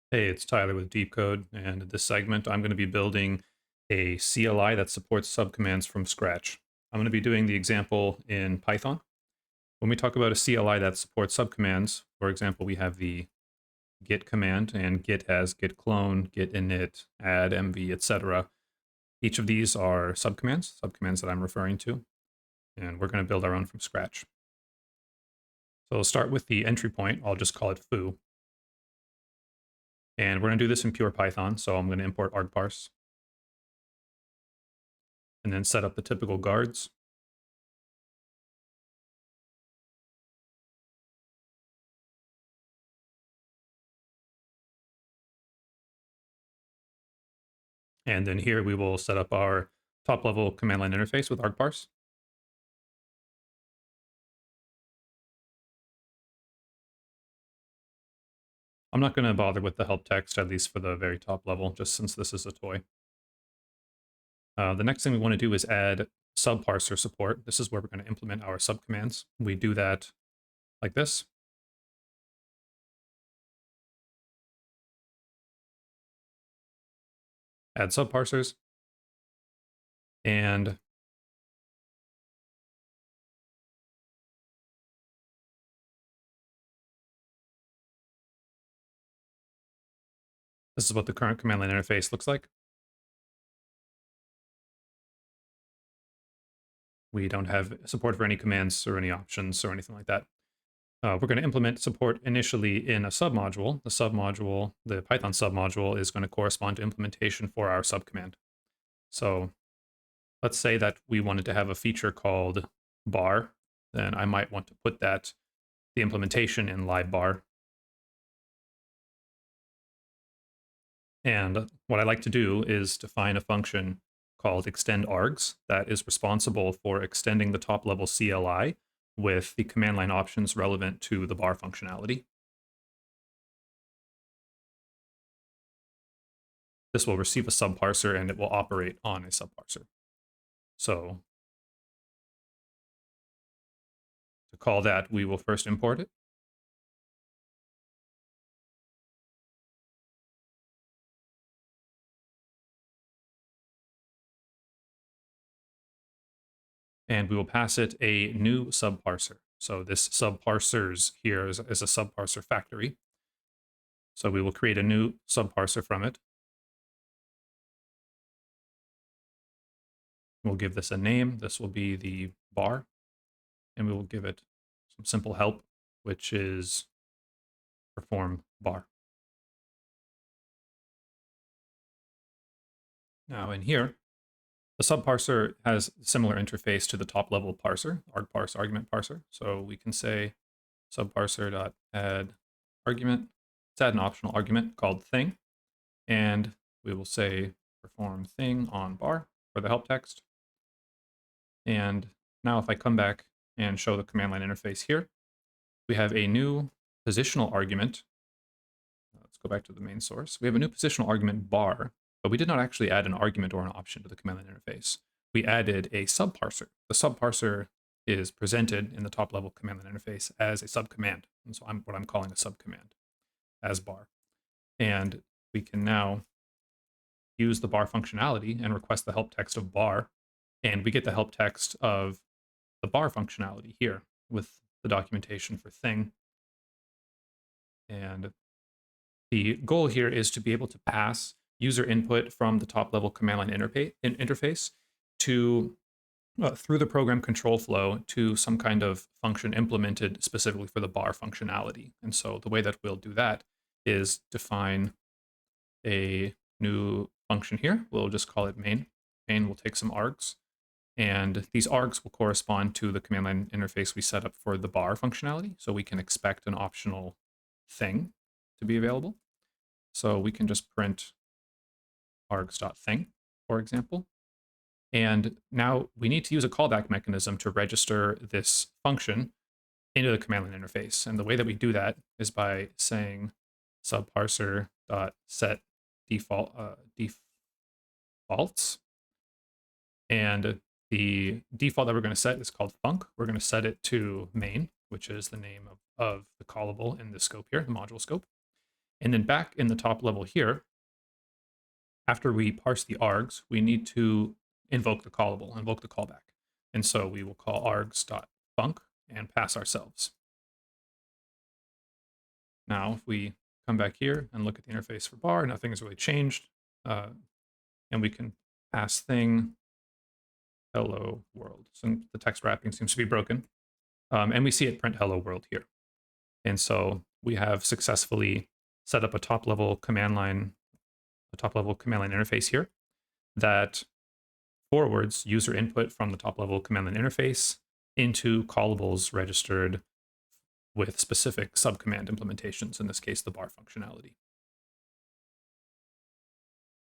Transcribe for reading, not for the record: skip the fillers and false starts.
Hey, it's Tyler with Deep Code, and in this segment, I'm going to be building a CLI that supports subcommands from scratch. I'm going to be doing the example in Python. When we talk about a CLI that supports subcommands, for example, we have the git command, and git has git clone, git init, add, mv, etc. Each of these are subcommands that I'm referring to, and we're going to build our own from scratch. So we'll start with the entry point. I'll just call it foo. And we're going to do this in pure Python, so I'm going to import argparse and then set up the typical guards. And then here we will set up our top level command line interface with argparse. I'm not going to bother with the help text, at least for the very top level, just since this is a toy. The next thing we want to do is add subparser support. This is where we're going to implement our subcommands. We do that like this. Add subparsers. And this is what the current command line interface looks like. We don't have support for any commands or any options or anything like that. We're going to implement support initially in a submodule. The submodule, the Python submodule, is going to correspond to implementation for our subcommand. So let's say that we wanted to have a feature called bar, then I might want to put the implementation in live bar. And what I like to do is define a function called extend args that is responsible for extending the top level CLI with the command line options relevant to the bar functionality. This will receive a subparser and it will operate on a subparser. So to call that, we will first import it. And we will pass it a new subparser. So this subparsers here is a subparser factory. So we will create a new subparser from it. We'll give this a name. This will be the bar. And we will give it some simple help, which is perform bar. Now in here, the subparser has a similar interface to the top level parser, argparse argument parser. So we can say subparser.add argument. Let's add an optional argument called thing. And we will say perform thing on bar for the help text. And now if I come back and show the command line interface here, we have a new positional argument. Let's go back to the main source. We have a new positional argument bar, but we did not actually add an argument or an option to the command line interface. We added a subparser. The subparser is presented in the top level command line interface as a subcommand. And so what I'm calling a subcommand as bar. And we can now use the bar functionality and request the help text of bar. And we get the help text of the bar functionality here with the documentation for thing. And the goal here is to be able to pass user input from the top level command line interface to through the program control flow to some kind of function implemented specifically for the bar functionality. And so the way that we'll do that is define a new function here. We'll just call it main. Main will take some args. And these args will correspond to the command line interface we set up for the bar functionality. So we can expect an optional thing to be available. So we can just print args.thing, for example. And now we need to use a callback mechanism to register this function into the command line interface. And the way that we do that is by saying subparser.set defaults. And the default that we're going to set is called func. We're going to set it to main, which is the name of the callable in the scope here, the module scope. And then back in the top level here, after we parse the args, we need to invoke the callable, invoke the callback. And so we will call args.func and pass ourselves. Now, if we come back here and look at the interface for bar, nothing has really changed. And we can pass thing hello world. So the text wrapping seems to be broken. And we see it print hello world here. And so we have successfully set up a top-level command line interface here that forwards user input from the top-level command line interface into callables registered with specific subcommand implementations, in this case, the bar functionality.